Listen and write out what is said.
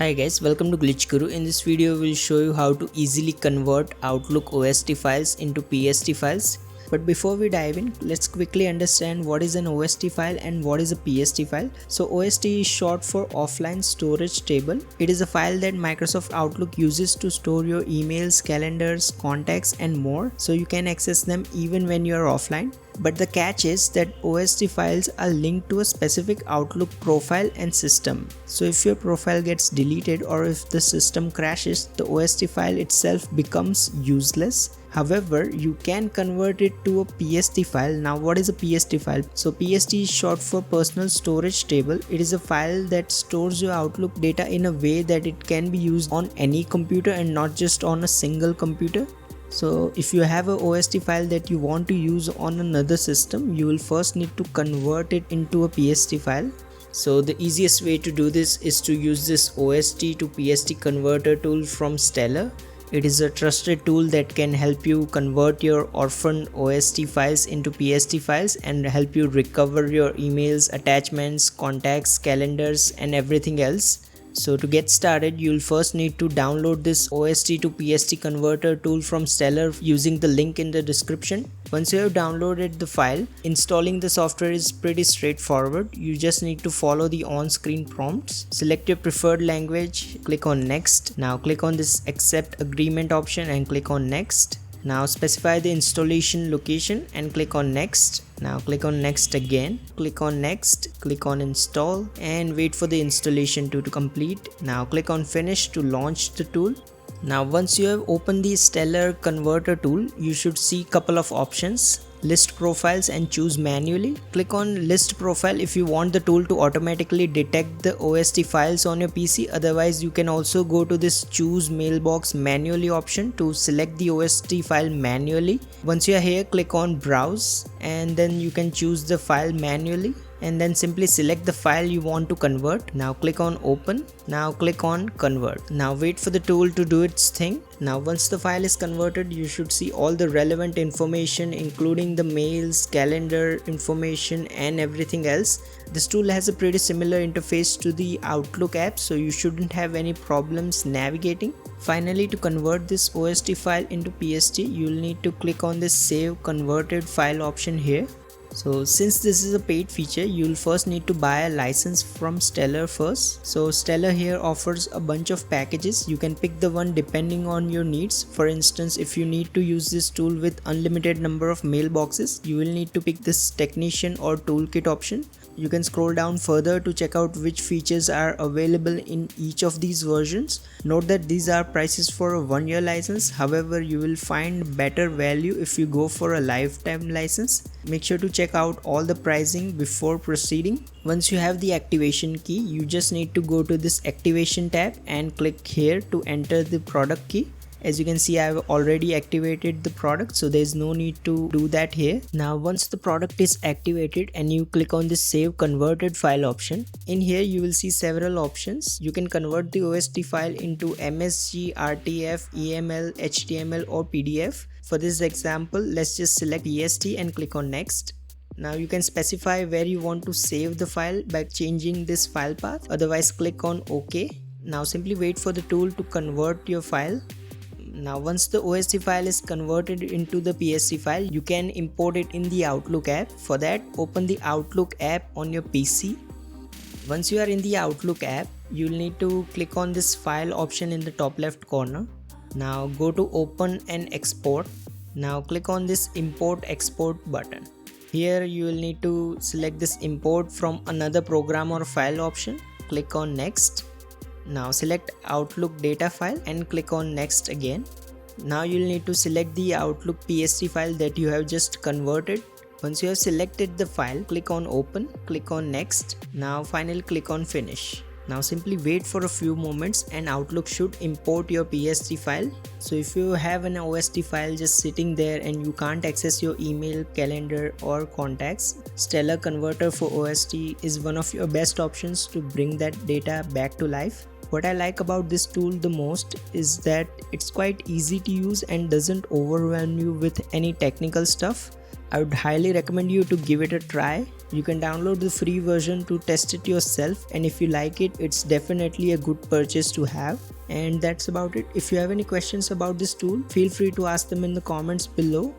Hi guys, welcome to Glitch Guru. In this video, we'll show you how to easily convert Outlook OST files into PST files. But before we dive in, let's quickly understand what is an OST file and what is a PST file. So OST is short for offline storage table. It is a file that Microsoft Outlook uses to store your emails, calendars, contacts and more, so you can access them even when you are offline. But the catch is that OST files are linked to a specific Outlook profile and system. So if your profile gets deleted or if the system crashes, the OST file itself becomes useless. However, you can convert it to a PST file. Now what is a PST file? So PST is short for personal storage table. It is a file that stores your Outlook data in a way that it can be used on any computer and not just on a single computer. So if you have a OST file that you want to use on another system, you will first need to convert it into a PST file. So the easiest way to do this is to use this OST to PST converter tool from Stellar. It is a trusted tool that can help you convert your orphaned OST files into PST files and help you recover your emails, attachments, contacts, calendars and everything else. So to get started, you'll first need to download this OST to PST converter tool from Stellar using the link in the description. Once you have downloaded the file, installing the software is pretty straightforward. You just need to follow the on-screen prompts. Select your preferred language, click on next. Now click on this accept agreement option and click on next. Now specify the installation location and click on next. Now click on next again, click on next, click on install and wait for the installation to complete. Now click on finish to launch the tool. Now once you have opened the Stellar converter tool, you should see couple of options. List profiles and choose manually. Click on list profile if you want the tool to automatically detect the OST files on your PC. Otherwise you can also go to this choose mailbox manually option to select the OST file manually. Once you are here, click on browse and then you can choose the file manually and then simply select the file you want to convert. Now click on open. Now click on convert. Now wait for the tool to do its thing. Now once the file is converted, you should see all the relevant information including the mails, calendar information and everything else. This tool has a pretty similar interface to the Outlook app, so you shouldn't have any problems navigating. Finally, to convert this OST file into PST, you'll need to click on this save converted file option here. So since this is a paid feature, you'll first need to buy a license from Stellar first. So Stellar here offers a bunch of packages. You can pick the one depending on your needs. For instance, if you need to use this tool with unlimited number of mailboxes, you will need to pick this technician or toolkit option. You can scroll down further to check out which features are available in each of these versions. Note that these are prices for a 1-year license. However, you will find better value if you go for a lifetime license. Make sure to check out all the pricing before proceeding. Once you have the activation key, you just need to go to this activation tab and click here to enter the product key. As you can see, I have already activated the product, so there is no need to do that here. Now once the product is activated and you click on this save converted file option, in here you will see several options. You can convert the OST file into MSG, RTF, EML, HTML or PDF. For this example, let's just select PST and click on next. Now you can specify where you want to save the file by changing this file path. Otherwise click on OK. Now simply wait for the tool to convert your file. Now once the OST file is converted into the PST file, you can import it in the Outlook app. For that, open the Outlook app on your PC. Once you are in the Outlook app, you'll need to click on this file option in the top left corner. Now go to open and export. Now click on this import export button. Here you will need to select this import from another program or file option. Click on next. Now select Outlook data file and click on next again. Now you'll need to select the Outlook PST file that you have just converted. Once you have selected the file, click on open, click on next. Now finally click on finish. Now simply wait for a few moments and Outlook should import your PST file. So if you have an OST file just sitting there and you can't access your email, calendar or contacts, Stellar Converter for OST is one of your best options to bring that data back to life. What I like about this tool the most is that it's quite easy to use and doesn't overwhelm you with any technical stuff. I would highly recommend you to give it a try. You can download the free version to test it yourself, and if you like it, it's definitely a good purchase to have. And that's about it. If you have any questions about this tool, feel free to ask them in the comments below.